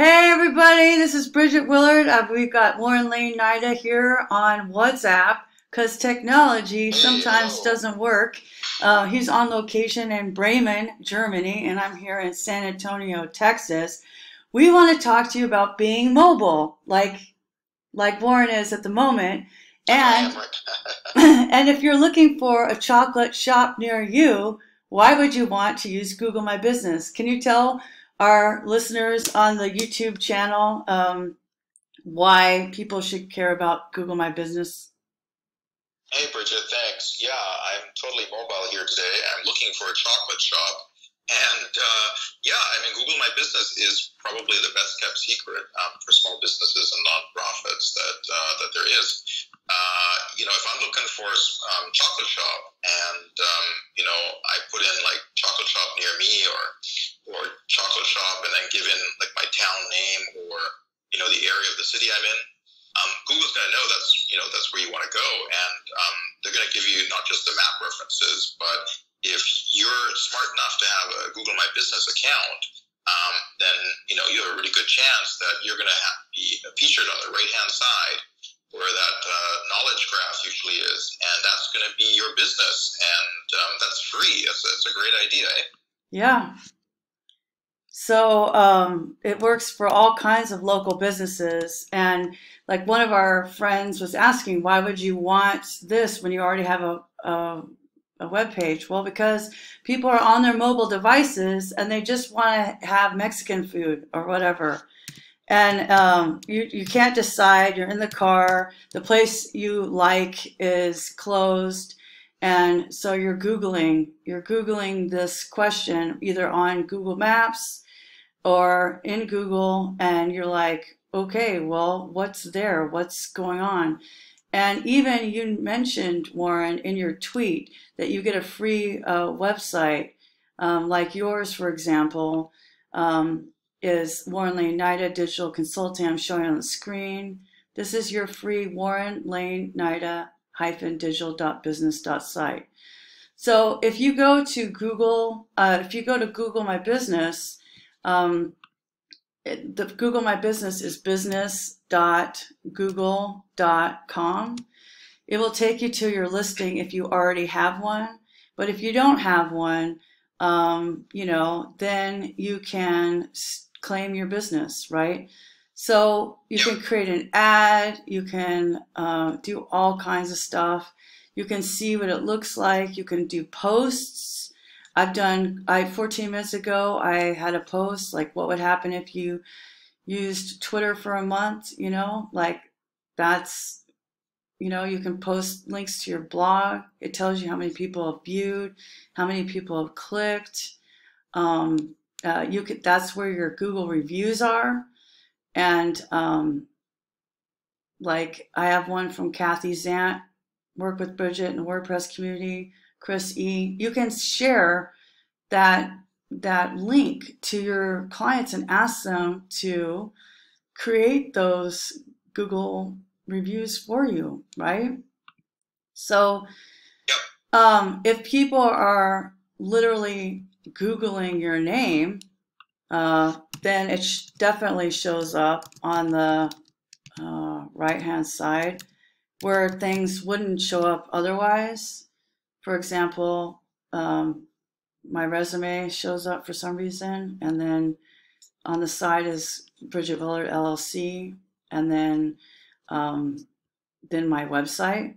Hey everybody, this is Bridget Willard. We've got Warren laine-naida here on WhatsApp because technology sometimes doesn't work. He's on location in Bremen, Germany, and I'm here in San Antonio, Texas. We want to talk to you about being mobile, like Warren is at the moment. And and if you're looking for a chocolate shop near you, why would you want to use Google My Business? Can you tell our listeners on the YouTube channel why people should care about Google My Business? Hey Bridget, thanks. Yeah, I'm totally mobile here today. I'm looking for a chocolate shop. And Google My Business is probably the best kept secret for small businesses and nonprofits that there is. If I'm looking for a chocolate shop and, I put in like chocolate shop near me or chocolate shop and then give in like my town name or, the area of the city I'm in, Google's going to know that's where you want to go. And they're going to give you not just the map references, but if you're smart enough to have a Google My Business account, then, you have a really good chance that you're going to be featured on the right-hand side where that knowledge graph usually is, and that's going to be your business, and that's free. That's a great idea, eh? Yeah. So it works for all kinds of local businesses. And like one of our friends was asking, why would you want this when you already have a web page? Well, because people are on their mobile devices and they just want to have Mexican food or whatever. And you can't decide. You're in the car. The place you like is closed. And so you're Googling this question either on Google Maps or in Google, and you're like, okay, well, what's there? What's going on? And even you mentioned, Warren, in your tweet that you get a free website, like yours, for example, is Warren laine-naida Digital Consulting. I'm showing on the screen. This is your free Warren laine-naida-digital.business.site. So if you go to Google, Google My Business, the Google My Business is business.google.com. It will take you to your listing if you already have one. But if you don't have one, then you can claim your business, right? So you can create an ad, you can do all kinds of stuff. You can see what it looks like. You can do posts. 14 minutes ago, I had a post like what would happen if you used Twitter for a month, that's, you can post links to your blog. It tells you how many people have viewed, how many people have clicked. That's where your Google reviews are. And I have one from Kathy Zant, work with Bridget in the WordPress community, Chris E. You can share that link to your clients and ask them to create those Google reviews for you, right? So if people are literally Googling your name, then it definitely shows up on the right-hand side where things wouldn't show up otherwise. For example, my resume shows up for some reason, and then on the side is Bridget Willard LLC, and then my website,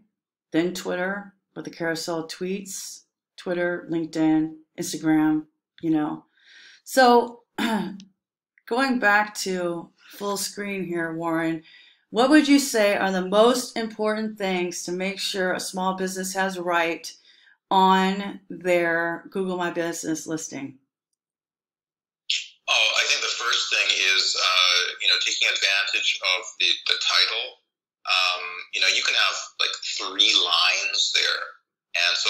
then Twitter with the carousel tweets, Twitter, LinkedIn, Instagram, So going back to full screen here, Warren, what would you say are the most important things to make sure a small business has right on their Google My Business listing? Oh, I think the first thing is, taking advantage of the title. You can have like 3 lines there. And so,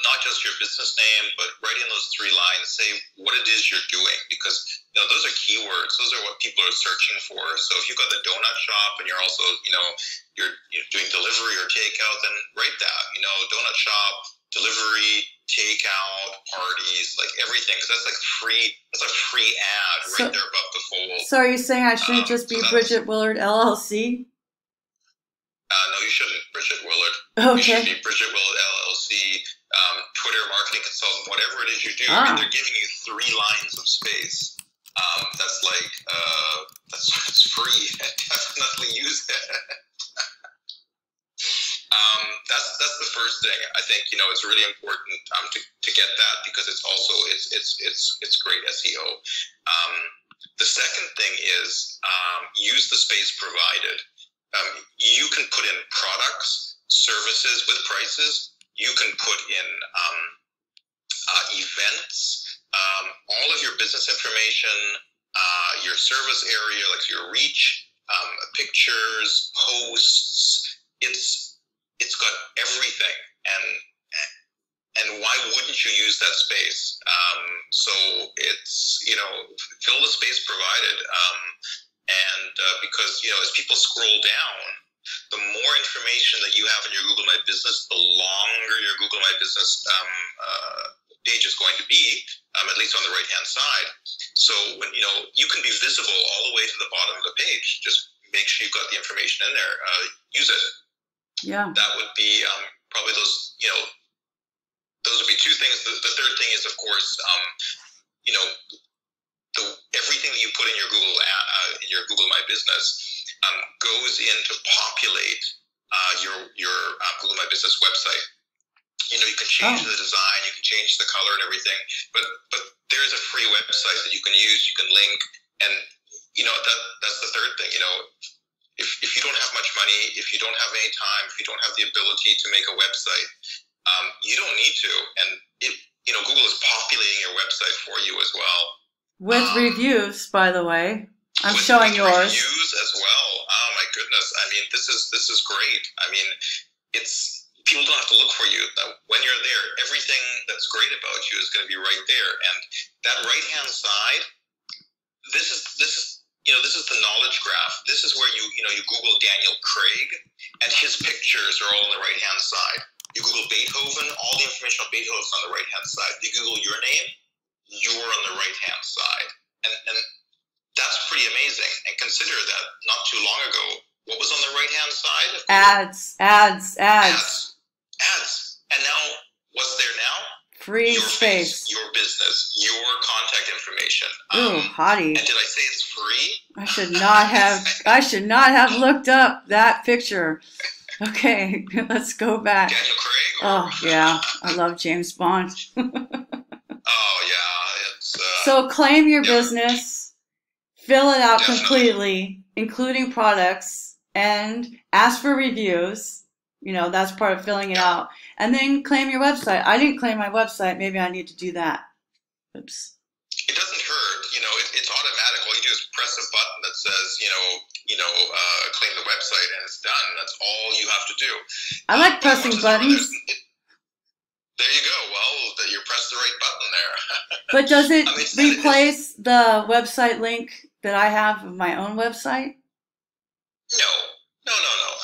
not just your business name, but right in those 3 lines, say what it is you're doing, because, those are keywords. Those are what people are searching for. So if you've got the donut shop and you're also, you're doing delivery or takeout, then write that, donut shop, delivery, takeout, parties, like everything. Because that's like free. That's a free ad right there above the fold. So are you saying I shouldn't just be Bridget Willard LLC? No, you shouldn't, Bridget Willard. Okay. You should be Bridget Willard LLC, Twitter marketing consultant, whatever it is you do. I mean, they're giving you 3 lines of space. That's like that's free. Definitely use it. That's the first thing. I think it's really important to get that, because it's also it's great SEO. The second thing is use the space provided. You can put in products, services with prices. You can put in events, all of your business information, your service area, like your reach, pictures, posts. It's got everything, and why wouldn't you use that space? So it's fill the space provided. And because, as people scroll down, the more information that you have in your Google My Business, the longer your Google My Business page is going to be, at least on the right-hand side. So when you can be visible all the way to the bottom of the page. Just make sure you've got the information in there. Use it. Yeah. That would be probably those. Those would be 2 things. The third thing is, of course, everything that you put in your Google My Business goes in to populate your Google My Business website. You can change the design, you can change the color and everything, but there's a free website that you can use. You can link, and that's the third thing. If you don't have much money, if you don't have any time, if you don't have the ability to make a website, you don't need to. And Google is populating your website for you as well. With reviews, by the way. I'm with showing yours. Reviews as well. Oh my goodness. I mean, this is great. I mean, people don't have to look for you. When you're there, everything that's great about you is going to be right there. And that right-hand side, this is the knowledge graph. This is where you Google Daniel Craig, and his pictures are all on the right-hand side. You Google Beethoven, all the information on Beethoven is on the right-hand side. You Google your name, you're on the right-hand side. And that's pretty amazing. And consider that not too long ago, what was on the right-hand side? Ads. And now, what's there now? Free your space. Face, your business, your contact information. Ooh, hottie. And did I say it's free? I should not have looked up that picture. Okay, let's go back. Daniel Craig? Oh, yeah. I love James Bond. Oh, yeah. It's, so claim your business, fill it out Definitely. completely, including products, and ask for reviews. That's part of filling it out. And then claim your website. I didn't claim my website. Maybe I need to do that. Oops. It doesn't hurt. It's automatic. All you do is press a button that says, claim the website, and it's done. That's all you have to do. I like pressing buttons. There you go. Well, you pressed the right button there. But does it replace the website link that I have of my own website? No.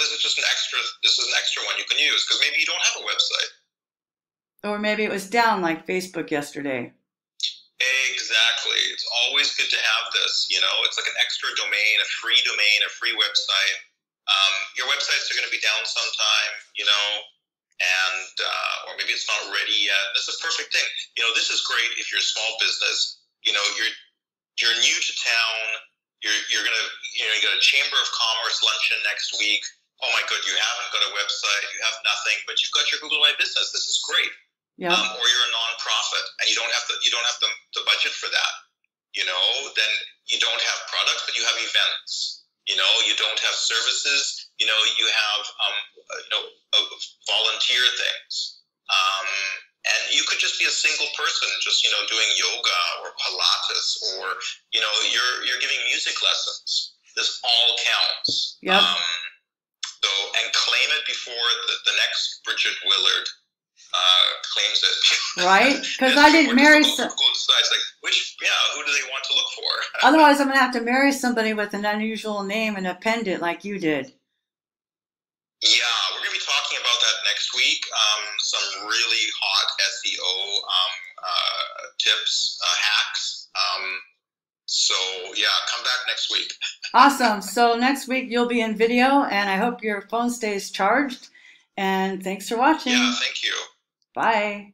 This is just an extra. This is an extra one you can use, because maybe you don't have a website. Or maybe it was down like Facebook yesterday. Exactly. It's always good to have this. It's like an extra domain, a free website. Your websites are going to be down sometime, and or maybe it's not ready yet. This is a perfect thing. This is great if you're a small business. You're new to town. You're gonna you got a Chamber of Commerce luncheon next week. Oh my God, you haven't got a website, you have nothing, but you've got your Google My Business. This is great. Yeah. Or you're a nonprofit and you don't have the budget for that. Then you don't have products, but you have events. You don't have services. You have volunteer things. And you could just be a single person, just doing yoga or Pilates, or you're giving music lessons. This all counts. Yep. And claim it before the next Bridget Willard claims it. Right? Because I didn't marry Google decides who do they want to look for? Otherwise, I'm gonna have to marry somebody with an unusual name and append it like you did. Yeah, we're gonna to be talking about that next week. Some really hot SEO tips, hacks. So yeah, come back next week. Awesome. So next week you'll be in video, and I hope your phone stays charged. And thanks for watching. Yeah, thank you. Bye.